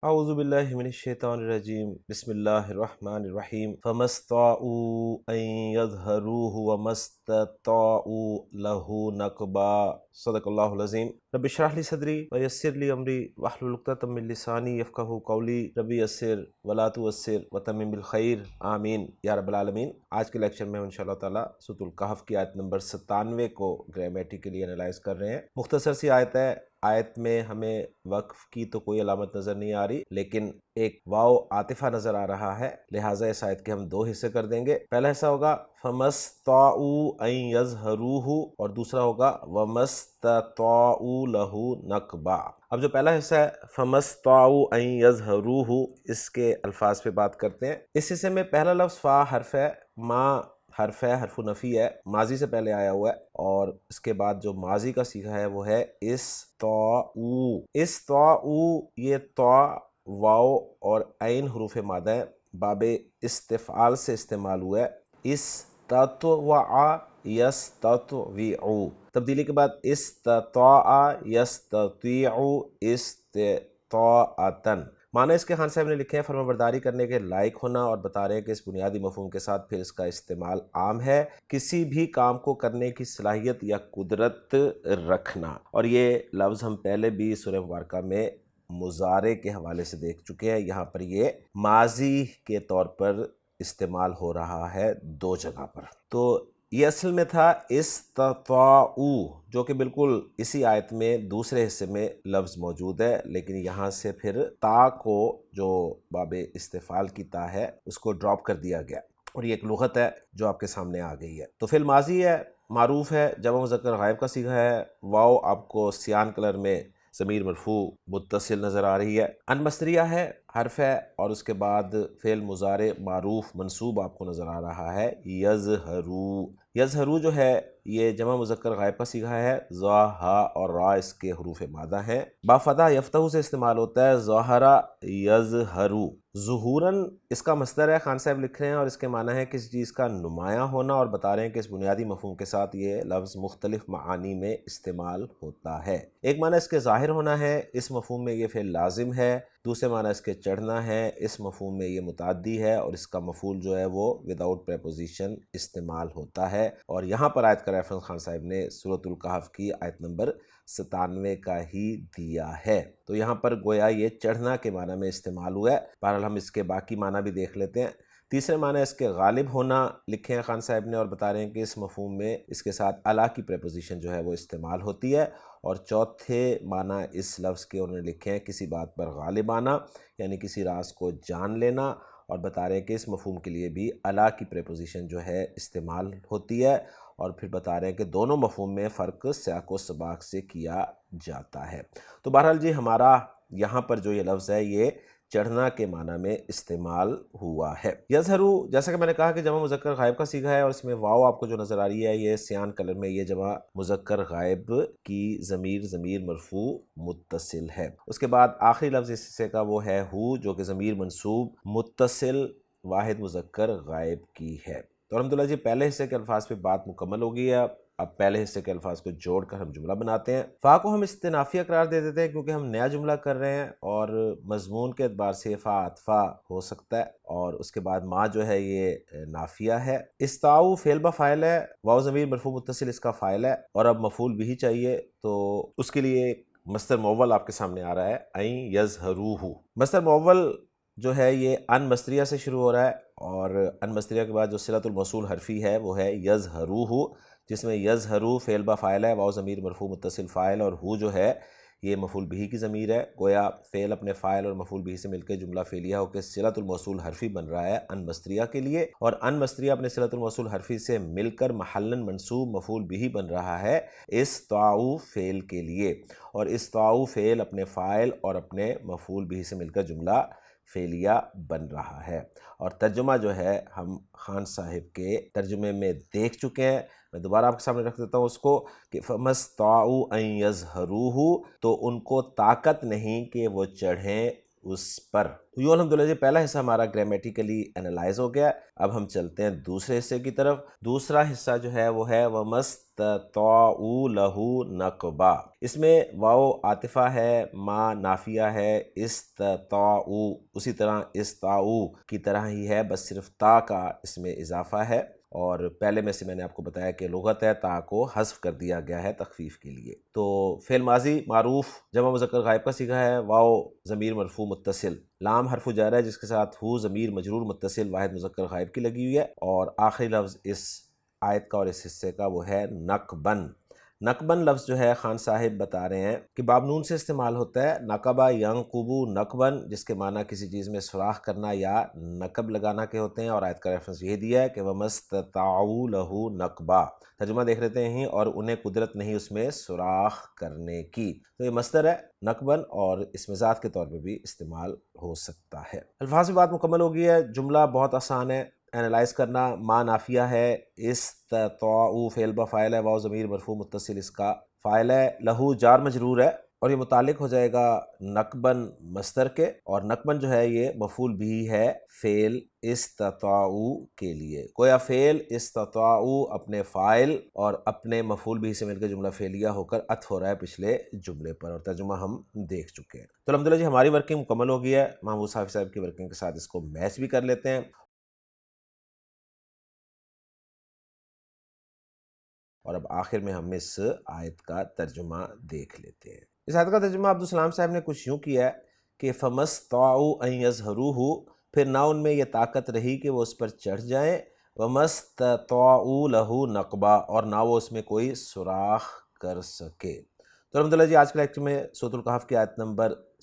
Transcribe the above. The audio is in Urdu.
اعوذ باللہ من الشیطان الرجیم بسم اللہ الرحمن الرحیم فمستطاعوا ان یظہروہ ومستطاعوا لہ نقبا صدق اللہ العظیم رب اشرح لی صدری ویسر لی امری واحلل عقدۃ من لسانی یفقہوا قولی رب یسر ولا تعسر وتمم بالخیر آمین یا رب العالمین۔ آج کے لیکچر میں ہم انشاءاللہ تعالی سورۃ الکہف کی آیت نمبر 97 کو گرامیٹیکلی انالائز کر رہے ہیں۔ مختصر سی آیت ہے، آیت میں ہمیں وقف کی تو کوئی علامت نظر نہیں آ رہی، لیکن ایک واو عاطفہ نظر آ رہا ہے، لہٰذا اس آیت کے ہم دو حصے کر دیں گے۔ پہلا حصہ ہوگا فَمَسْطَاعُوا أَن يَظْهَرُوهُ اور دوسرا ہوگا وَمَسْتَطَاعُوا لَهُ نَقْبًا۔ اب جو پہلا حصہ ہے فَمَسْطَاعُوا أَن يَظْهَرُوهُ، اس کے الفاظ پہ بات کرتے ہیں۔ اس حصے میں پہلا لفظ فا حرف ہے، ما حرف ہے، حرف نفی ہے، ماضی سے پہلے آیا ہوا ہے، اور اس کے بعد جو ماضی کا صیغہ ہے وہ ہے استطاعوا۔ استطاعوا، یہ طا، واو اور عین حروف مادہ ہیں، باب استفعال سے استعمال ہوا ہے۔ استطوع یستطوع، تبدیلی کے بعد استطاع یستطیع استطاعتن۔ معنی اس کے خان صاحب نے لکھے ہیں فرما برداری کرنے کے لائق ہونا، اور بتا رہے ہیں کہ اس بنیادی مفہوم کے ساتھ پھر اس کا استعمال عام ہے، کسی بھی کام کو کرنے کی صلاحیت یا قدرت رکھنا۔ اور یہ لفظ ہم پہلے بھی سورہ مبارکہ میں مضارع کے حوالے سے دیکھ چکے ہیں، یہاں پر یہ ماضی کے طور پر استعمال ہو رہا ہے دو جگہ پر۔ تو یہ اصل میں تھا استطاعوا، جو کہ بالکل اسی آیت میں دوسرے حصے میں لفظ موجود ہے، لیکن یہاں سے پھر تا کو، جو باب استفعال کی تا ہے، اس کو ڈراپ کر دیا گیا، اور یہ ایک لغت ہے جو آپ کے سامنے آ گئی ہے۔ تو فعل ماضی ہے، معروف ہے، جمع مذکر غائب کا صیغہ ہے، واو آپ کو سیان کلر میں ضمیر مرفوع متصل نظر آ رہی ہے، ان مصدریہ ہے، حرف ہے، اور اس کے بعد فعل مضارع معروف منصوب آپ کو نظر آ رہا ہے یظہرو۔ یظہرو جو ہے یہ جمع مذکر غائب کا صیغہ ہے، ظا، ہا اور را اس کے حروف مادہ ہیں، با فتح یفتح سے استعمال ہوتا ہے، ظاہرہ یظہرو۔ ظہوراً اس کا مصدر ہے، خان صاحب لکھ رہے ہیں، اور اس کے معنی ہے کسی چیز کا نمایاں ہونا، اور بتا رہے ہیں کہ اس بنیادی مفہوم کے ساتھ یہ لفظ مختلف معانی میں استعمال ہوتا ہے۔ ایک معنی اس کے ظاہر ہونا ہے، اس مفہوم میں یہ فعل لازم ہے، دوسرے معنی اس کے چڑھنا ہے، اس مفہوم میں یہ متعدی ہے، اور اس کا مفعول جو ہے وہ وداؤٹ پریپوزیشن استعمال ہوتا ہے۔ اور یہاں پر آیت کا ریفرنس خان صاحب نے سورۃ الکہف کی آیت نمبر 97 کا ہی دیا ہے، تو یہاں پر گویا یہ چڑھنا کے معنی میں استعمال ہوا ہے۔ بہرحال ہم اس کے باقی معنی بھی دیکھ لیتے ہیں۔ تیسرے معنی اس کے غالب ہونا لکھے ہیں خان صاحب نے، اور بتا رہے ہیں کہ اس مفہوم میں اس کے ساتھ الا کی پریپوزیشن جو ہے وہ استعمال ہوتی ہے۔ اور چوتھے معنی اس لفظ کے انہوں نے لکھے ہیں کسی بات پر غالب آنا، یعنی کسی راز کو جان لینا، اور بتا رہے ہیں کہ اس مفہوم کے لیے بھی الا کی پریپوزیشن جو ہے استعمال ہوتی ہے، اور پھر بتا رہے ہیں کہ دونوں مفہوم میں فرق سیاق و سباق سے کیا جاتا ہے۔ تو بہرحال جی ہمارا یہاں پر جو یہ لفظ ہے یہ چڑھنا کے معنی میں استعمال ہوا ہے۔ یظہرو، جیسا کہ میں نے کہا کہ جمع مذکر غائب کا صیغہ ہے، اور اس میں واو آپ کو جو نظر آ رہی ہے یہ سیان کلر میں، یہ جمع مذکر غائب کی ضمیر مرفوع متصل ہے۔ اس کے بعد آخری لفظ اس حصے کا وہ ہے ہو، جو کہ ضمیر منصوب متصل واحد مذکر غائب کی ہے۔ تو الحمدللہ جی پہلے حصے کے الفاظ پہ بات مکمل ہو گئی ہے، اب پہلے حصے کے الفاظ کو جوڑ کر ہم جملہ بناتے ہیں۔ فا کو ہم استنافیہ قرار دے دیتے ہیں کیونکہ ہم نیا جملہ کر رہے ہیں، اور مضمون کے اعتبار سے فا عطفہ ہو سکتا ہے، اور اس کے بعد ما جو ہے یہ نافیہ ہے۔ استاؤ فعل با فاعل ہے، واو ضمیر مرفوع متصل اس کا فاعل ہے، اور اب مفعول بھی چاہیے، تو اس کے لیے مصدر مؤول آپ کے سامنے آ رہا ہے این یظہروہ۔ مصدر مؤول جو ہے یہ ان مصدریہ سے شروع ہو رہا ہے، اور ان مصدریہ کے بعد جو صلۃ الموصول حرفی ہے وہ ہے یظہروہ، جس میں یظہرو فعل با فاعل ہے، واو ضمیر مرفوع متصل فاعل، اور ہو جو ہے یہ مفعول بہ کی ضمیر ہے، گویا فعل اپنے فاعل اور مفعول بہ سے مل کے جملہ فعلیہ ہو کے صلۃ الموصول حرفی بن رہا ہے ان مصدریہ کے لیے، اور ان مصدریہ اپنے صلۃ الموصول حرفی سے مل کر محلاً منصوب مفعول بہ بن رہا ہے استطاعوا فعل کے لیے، اور استطاعوا فعل اپنے فاعل اور اپنے مفعول بہ سے مل کر جملہ فعلیہ بن رہا ہے۔ اور ترجمہ جو ہے ہم خان صاحب کے ترجمے میں دیکھ چکے ہیں، میں دوبارہ آپ کے سامنے رکھ دیتا ہوں اس کو کہ فَمَسْطَاعُوا أَن يَظْهَرُوهُ، تو ان کو طاقت نہیں کہ وہ چڑھیں اس پر۔ تو یوں الحمدللہ جی پہلا حصہ ہمارا گرامیٹیکلی انالائز ہو گیا۔ اب ہم چلتے ہیں دوسرے حصے کی طرف۔ دوسرا حصہ جو ہے وہ ہے وَمَسْتَطَاعُوا لَهُ نَقْبًا۔ اس میں واو عاطفہ ہے، ما نافیہ ہے، استطاعوا اسی طرح استطاعوا کی طرح ہی ہے، بس صرف تا کا اس میں اضافہ ہے، اور پہلے میں سے میں نے آپ کو بتایا کہ لغت ہے تا کو حذف کر دیا گیا ہے تخفیف کے لیے۔ تو فعل ماضی معروف جمع مذکر غائب کا صیغہ ہے، واو ضمیر مرفوع متصل، لام حرف جار ہے جس کے ساتھ ہو ضمیر مجرور متصل واحد مذکر غائب کی لگی ہوئی ہے، اور آخری لفظ اس آیت کا اور اس حصے کا وہ ہے نقبن۔ نقبن لفظ جو ہے خان صاحب بتا رہے ہیں کہ باب نون سے استعمال ہوتا ہے، نقبہ ینقبو نقبن، جس کے معنی کسی چیز میں سوراخ کرنا یا نقب لگانا کے ہوتے ہیں، اور آیت کا ریفرنس یہ دیا ہے کہ وَمَسْتَطَاعُوا لَهُ نَقْبًا۔ ترجمہ دیکھ لیتے ہیں، اور انہیں قدرت نہیں اس میں سوراخ کرنے کی۔ تو یہ مصدر ہے نقبن، اور اس میں ذات کے طور پہ بھی استعمال ہو سکتا ہے۔ الفاظ کی بات مکمل ہو گئی ہے، جملہ بہت آسان ہے انالائز کرنا۔ ما نافیہ ہے، استطاعوا فعل بفاعل ہے، واو ضمیر مرفوع متصل اس کا فاعل ہے، لہو جار مجرور ہے، اور یہ متعلق ہو جائے گا نقبن مصدر کے، اور نقبن جو ہے یہ مفعول بھی ہے فعل استطاعوا کے لیے۔ گویا فعل استطاعوا اپنے فاعل اور اپنے مفعول بھی سے مل کے جملہ فعلیہ ہو کر عطف ہو رہا ہے پچھلے جملے پر، اور ترجمہ ہم دیکھ چکے ہیں۔ تو الحمدللہ جی ہماری ورکنگ مکمل ہو گئی ہے، محمود صاحب کی ورکنگ کے ساتھ اس کو میچ بھی کر لیتے ہیں، اور اب آخر میں ہم اس آیت کا ترجمہ دیکھ لیتے ہیں۔ اس آیت کا ترجمہ عبدالسلام صاحب نے کچھ یوں کیا ہے کہ فَمَسْتَطَاعُوا أَن يَظْهَرُوهُ، پھر نہ ان میں یہ طاقت رہی کہ وہ اس پر چڑھ جائیں، وَمَسْتَطَاعُوا لَهُ نَقْبًا، اور نہ وہ اس میں کوئی سوراخ کر سکے۔ تو الحمدللہ جی آج کے لیکچر میں سورۃ الکہف کی آیت نمبر